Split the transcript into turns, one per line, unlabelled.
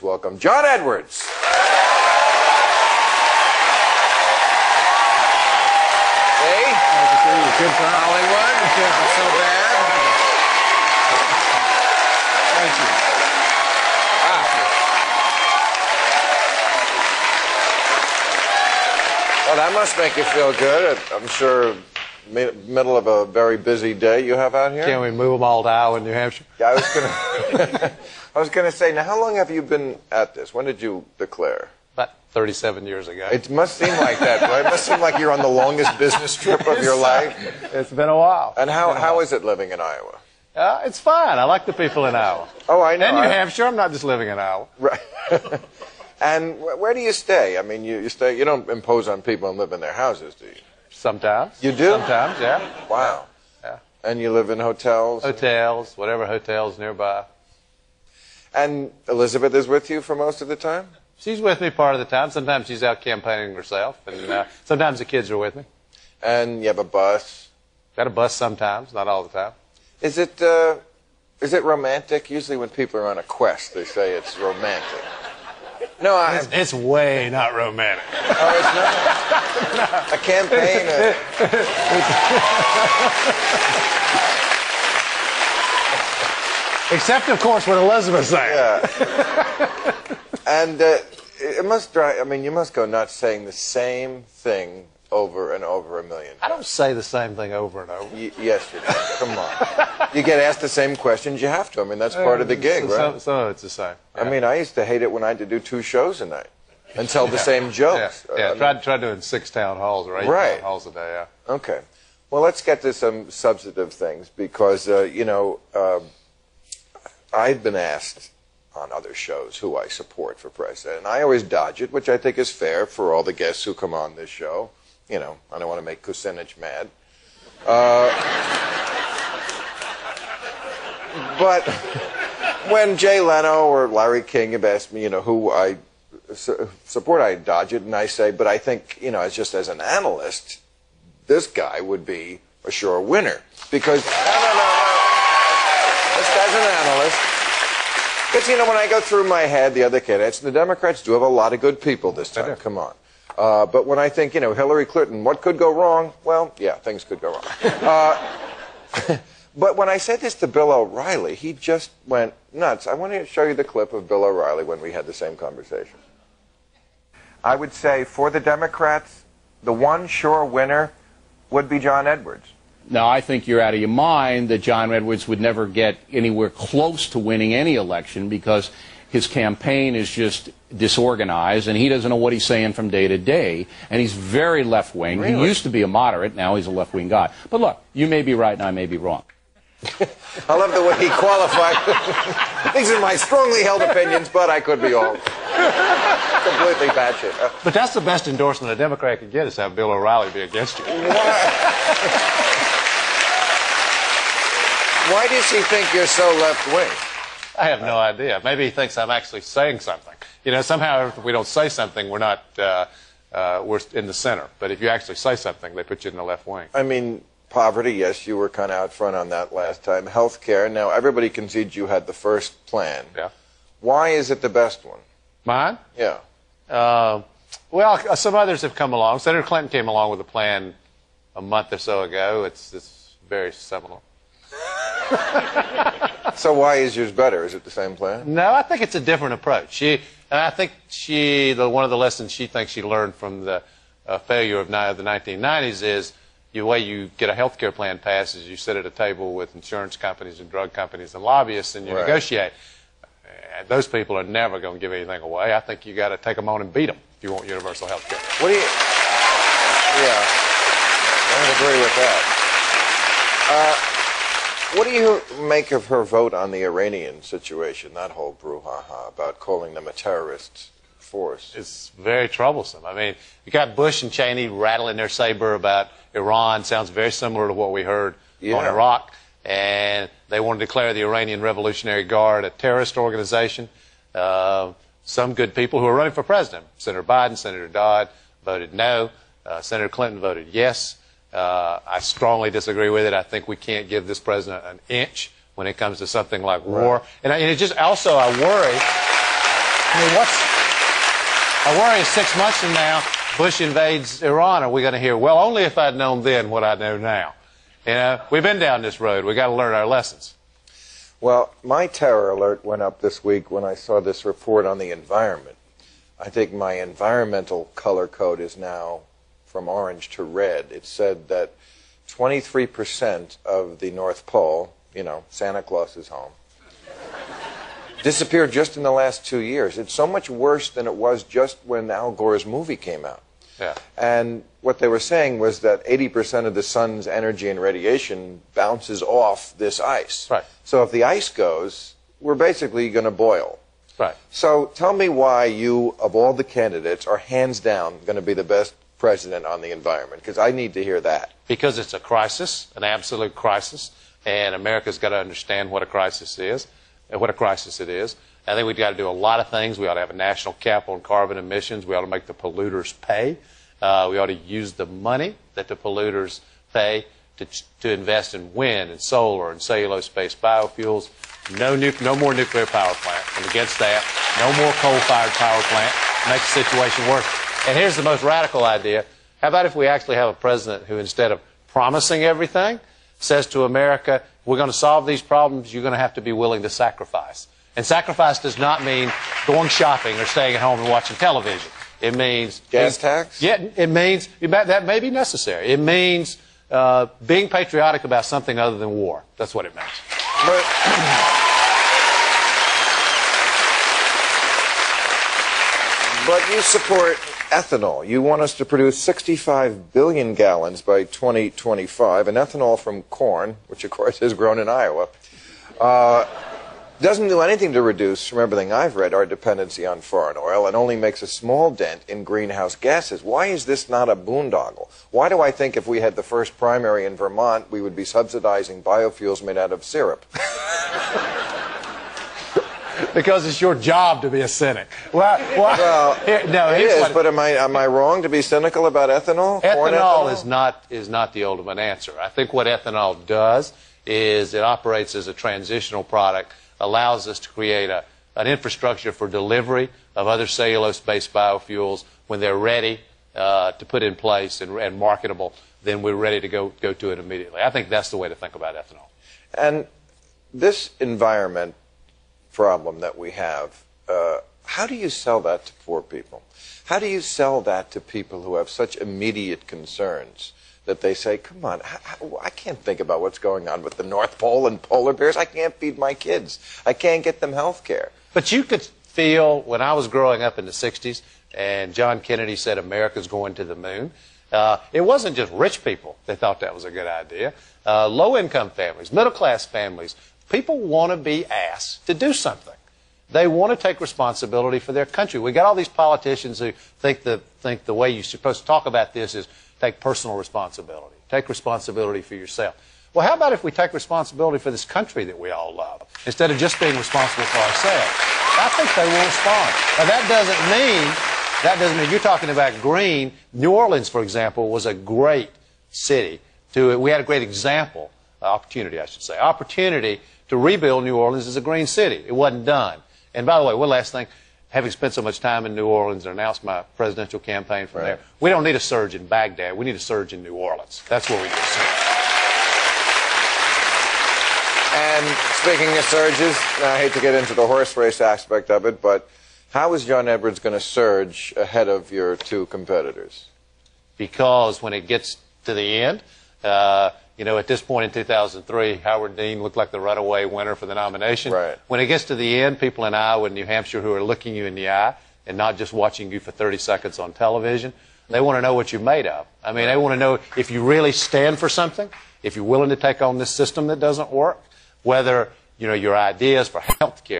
Welcome, John Edwards. Hey,
nice to see you. Good for
Hollywood. Not so bad.
Thank you.
Well, that must make you feel good. I'm sure middle of a very busy day you have out here.
Can we move them all to Iowa, New Hampshire?
Yeah, I was gonna say, now how long have you been at this? When did you declare?
About 37 years ago.
It must seem like that, right? It must seem like you're on the longest business trip of your life.
It's been a while.
And how is it living in Iowa?
It's fine. I like the people in Iowa.
Oh, I know.
And New Hampshire. I'm not just living in Iowa.
Right. And where do you stay? I mean, you don't impose on people and live in their houses, do you?
Sometimes.
You do?
Sometimes, yeah.
Wow.
Yeah.
And you live in hotels?
Hotels, whatever hotels nearby.
And Elizabeth is with you for most of the time?
She's with me part of the time. Sometimes she's out campaigning herself, and sometimes the kids are with me.
And you have a bus?
Got a bus sometimes, not all the time.
Is it romantic? Usually when people are on a quest, they say it's romantic. No,
it's way not romantic.
Oh, it's not? A campaign?
Except, of course, what Elizabeth's saying.
Yeah. And it must drive, I mean, you must go nuts saying the same thing over and over a million times.
I don't say the same thing over and over.
Yes, you do. Come on. You get asked the same questions, you have to. I mean, that's part of the gig, right?
Some of it's the same. Yeah.
I mean, I used to hate it when I had to do 2 shows a night and tell the same jokes.
Yeah, try doing 6 town halls or 8 town halls a day, yeah.
Okay. Well, let's get to some substantive things because, I've been asked on other shows who I support for president, and I always dodge it, which I think is fair for all the guests who come on this show. You know, I don't want to make Kucinich mad. But when Jay Leno or Larry King have asked me, who I support, I dodge it, and I say, but I think, it's just as an analyst, this guy would be a sure winner. Because, no. Just as an analyst. Because, when I go through my head the other candidates, the Democrats do have a lot of good people this time. Come on. But when I think, Hillary Clinton, what could go wrong? Well, yeah, things could go wrong. But when I said this to Bill O'Reilly, he just went nuts. I want to show you the clip of Bill O'Reilly when we had the same conversation. I would say for the Democrats, the one sure winner would be John Edwards.
Now, I think you're out of your mind that John Edwards would never get anywhere close to winning any election because his campaign is just disorganized, and he doesn't know what he's saying from day to day, and he's very left-wing.
Really?
He used to be a moderate. Now he's a left-wing guy. But look, you may be right and I may be wrong.
I love the way he qualified. These are my strongly held opinions, but I could be all completely batshit.
But that's the best endorsement a Democrat could get, is have Bill O'Reilly be against you.
Why does he think you're so left-wing?
I have no idea. Maybe he thinks I'm actually saying something. Somehow if we don't say something, we're not, we're in the center. But if you actually say something, they put you in the left wing.
I mean, poverty, yes, you were kind of out front on that last time. Health care, now everybody concedes you had the first plan.
Yeah.
Why is it the best one?
Mine?
Yeah.
Well, some others have come along. Senator Clinton came along with a plan a month or so ago. It's very seminal.
So why is yours better? Is it the same plan?
No, I think it's a different approach. I think one of the lessons she thinks she learned from the failure of the 1990s is the way you get a health care plan passed is you sit at a table with insurance companies and drug companies and lobbyists and you negotiate. And those people are never going to give anything away. I think you got to take them on and beat them if you want universal health care.
What do you... Yeah, I would agree with that. What do you make of her vote on the Iranian situation, that whole brouhaha about calling them a terrorist force?
It's very troublesome. I mean, you got Bush and Cheney rattling their saber about Iran. Sounds very similar to what we heard on Iraq. And they want to declare the Iranian Revolutionary Guard a terrorist organization. Some good people who are running for president, Senator Biden, Senator Dodd, voted no. Senator Clinton voted yes. I strongly disagree with it. I think we can't give this president an inch when it comes to something like war. And it just also, I worry. I mean, I worry is 6 months from now, Bush invades Iran. Are we going to hear, well, only if I'd known then what I know now? You know, we've been down this road. We've got to learn our lessons.
Well, my terror alert went up this week when I saw this report on the environment. I think my environmental color code is now from orange to red. It said that 23% of the North Pole, you know, Santa Claus's home, disappeared just in the last 2 years. It's so much worse than it was just when Al Gore's movie came out.
Yeah.
And what they were saying was that 80% of the sun's energy and radiation bounces off this ice.
Right.
So if the ice goes, we're basically going to boil.
Right.
So tell me why you, of all the candidates, are hands down going to be the best president on the environment, because I need to hear that.
Because it's a crisis, an absolute crisis, and America's got to understand what a crisis is, and what a crisis it is. I think we've got to do a lot of things. We ought to have a national cap on carbon emissions. We ought to make the polluters pay. We ought to use the money that the polluters pay to invest in wind and solar and cellulose-based biofuels. No more nuclear power plant. I'm against that. No more coal-fired power plant. Makes the situation worse. And here's the most radical idea. How about if we actually have a president who, instead of promising everything, says to America, we're going to solve these problems, you're going to have to be willing to sacrifice. And sacrifice does not mean going shopping or staying at home and watching television. It means...
Gas tax?
Yeah, it means... That may be necessary. It means being patriotic about something other than war. That's what it means.
But you support ethanol. You want us to produce 65 billion gallons by 2025, and ethanol from corn, which of course is grown in Iowa, doesn't do anything to reduce, from everything I've read, our dependency on foreign oil, and only makes a small dent in greenhouse gases. Why is this not a boondoggle? Why do I think if we had the first primary in Vermont, we would be subsidizing biofuels made out of syrup?
Because it's your job to be a cynic. Well,
it is, but am I wrong to be cynical about ethanol?
Ethanol is not the ultimate answer. I think what ethanol does is it operates as a transitional product, allows us to create an infrastructure for delivery of other cellulose-based biofuels. When they're ready to put in place and marketable, then we're ready to go to it immediately. I think that's the way to think about ethanol.
And this environment problem that we have, how do you sell that to poor people? How do you sell that to people who have such immediate concerns that they say, come on, I can't think about what's going on with the North Pole and polar bears. I can't feed my kids. I can't get them health care.
But you could feel, when I was growing up in the 60s and John Kennedy said America's going to the moon, it wasn't just rich people that thought that was a good idea. Low-income families, middle-class families, people want to be asked to do something. They want to take responsibility for their country. We got all these politicians who think the way you're supposed to talk about this is take personal responsibility. Take responsibility for yourself. Well, how about if we take responsibility for this country that we all love, instead of just being responsible for ourselves? I think they will respond. Now, that doesn't mean you're talking about green. New Orleans, for example, was a great city. We had a great opportunity to rebuild New Orleans as a green city. It wasn't done. And by the way, one last thing. Having spent so much time in New Orleans and announced my presidential campaign from there, we don't need a surge in Baghdad. We need a surge in New Orleans. That's where we need a surge.
And speaking of surges, I hate to get into the horse race aspect of it, but how is John Edwards going to surge ahead of your two competitors?
Because when it gets to the end, at this point in 2003, Howard Dean looked like the runaway winner for the nomination.
Right.
When it gets to the end, people in Iowa and New Hampshire who are looking you in the eye and not just watching you for 30 seconds on television, they want to know what you're made of. I mean, they want to know if you really stand for something, if you're willing to take on this system that doesn't work, whether, your ideas for health care,